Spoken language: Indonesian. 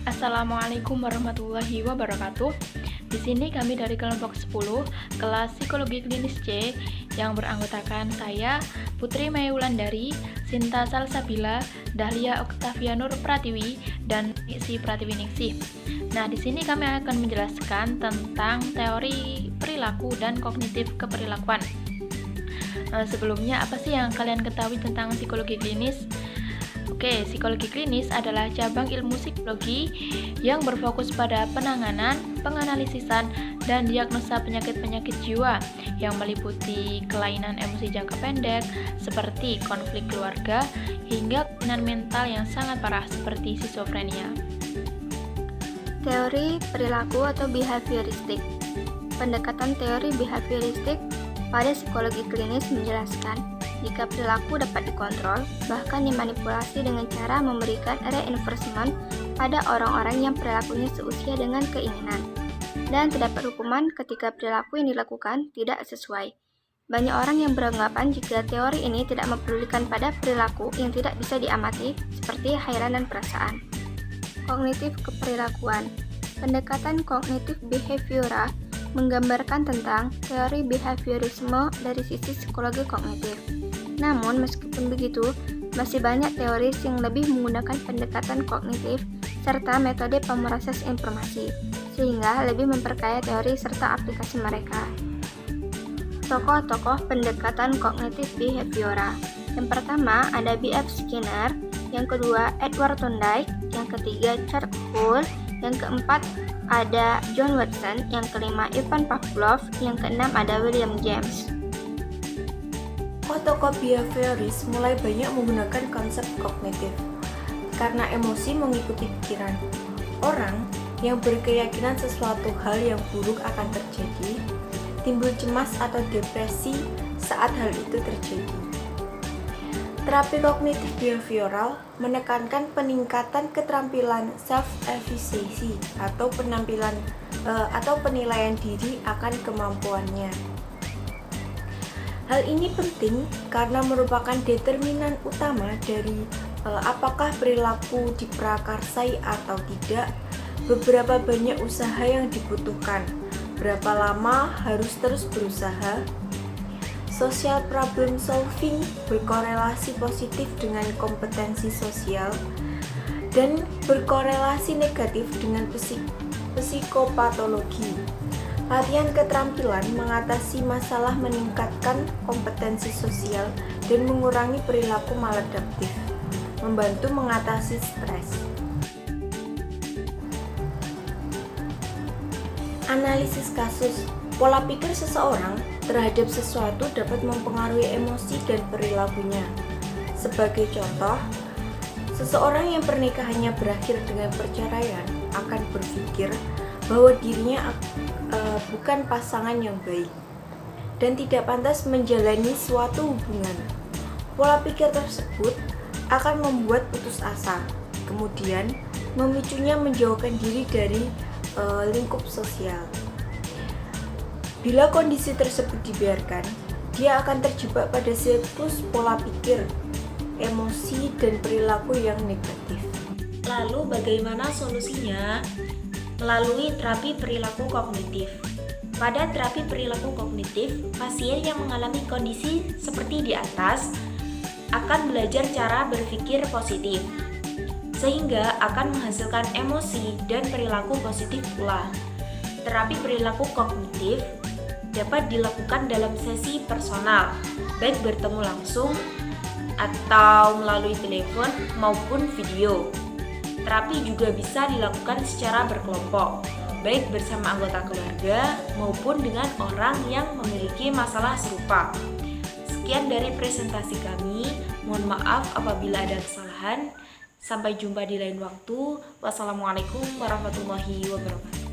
Assalamualaikum warahmatullahi wabarakatuh. Di sini kami dari kelompok 10, kelas Psikologi Klinis C yang beranggotakan saya, Putri Mei Wulandari, Sinta Salsabila, Dahlia Oktavianur Pratiwi, dan Ningsih Pratiwi Ningsih. Nah, di sini kami akan menjelaskan tentang teori perilaku dan kognitif keperilakuan. Sebelumnya, apa sih yang kalian ketahui tentang psikologi klinis? Oke, psikologi klinis adalah cabang ilmu psikologi yang berfokus pada penanganan, penganalisisan, dan diagnosa penyakit-penyakit jiwa yang meliputi kelainan emosi jangka pendek seperti konflik keluarga hingga kelainan mental yang sangat parah seperti skizofrenia. Teori perilaku atau behavioristik. Pendekatan teori behavioristik pada psikologi klinis menjelaskan jika perilaku dapat dikontrol, bahkan dimanipulasi dengan cara memberikan reinforcement pada orang-orang yang perilakunya seusia dengan keinginan, dan terdapat hukuman ketika perilaku yang dilakukan tidak sesuai. Banyak orang yang beranggapan jika teori ini tidak mempedulikan pada perilaku yang tidak bisa diamati, seperti hairan dan perasaan. Kognitif keperilakuan. Pendekatan kognitif behavioral menggambarkan tentang teori behaviorisme dari sisi psikologi kognitif. Namun, meskipun begitu, masih banyak teoris yang lebih menggunakan pendekatan kognitif serta metode pemroses informasi, sehingga lebih memperkaya teori serta aplikasi mereka. Tokoh-tokoh pendekatan kognitif behavioral. Yang pertama ada B.F. Skinner, yang kedua Edward Thorndike, yang ketiga Charles Hull, yang keempat ada John Watson, yang kelima Ivan Pavlov, yang keenam ada William James. Tokoh behavioris mulai banyak menggunakan konsep kognitif karena emosi mengikuti pikiran. Orang yang berkeyakinan sesuatu hal yang buruk akan terjadi, timbul cemas atau depresi saat hal itu terjadi. Terapi kognitif behavioral menekankan peningkatan keterampilan self-efficacy atau penilaian diri akan kemampuannya. Hal ini penting karena merupakan determinan utama dari apakah perilaku diprakarsai atau tidak. Beberapa banyak usaha yang dibutuhkan, berapa lama harus terus berusaha. Social problem solving berkorelasi positif dengan kompetensi sosial dan berkorelasi negatif dengan psikopatologi. Latihan keterampilan mengatasi masalah meningkatkan kompetensi sosial dan mengurangi perilaku maladaptif, membantu mengatasi stres. Analisis kasus. Pola pikir seseorang terhadap sesuatu dapat mempengaruhi emosi dan perilakunya. Sebagai contoh, seseorang yang pernikahannya berakhir dengan perceraian akan berpikir bahwa dirinya bukan pasangan yang baik dan tidak pantas menjalani suatu hubungan. Pola pikir tersebut akan membuat putus asa, kemudian memicunya menjauhkan diri dari lingkup sosial. Bila kondisi tersebut dibiarkan, dia akan terjebak pada siklus pola pikir, emosi, dan perilaku yang negatif. Lalu bagaimana solusinya? Melalui terapi perilaku kognitif. Pada terapi perilaku kognitif, pasien yang mengalami kondisi seperti di atas akan belajar cara berpikir positif, sehingga akan menghasilkan emosi dan perilaku positif pula. Terapi perilaku kognitif dapat dilakukan dalam sesi personal, baik bertemu langsung atau melalui telepon maupun video. Terapi juga bisa dilakukan secara berkelompok, baik bersama anggota keluarga maupun dengan orang yang memiliki masalah serupa. Sekian dari presentasi kami, mohon maaf apabila ada kesalahan. Sampai jumpa di lain waktu. Wassalamualaikum warahmatullahi wabarakatuh.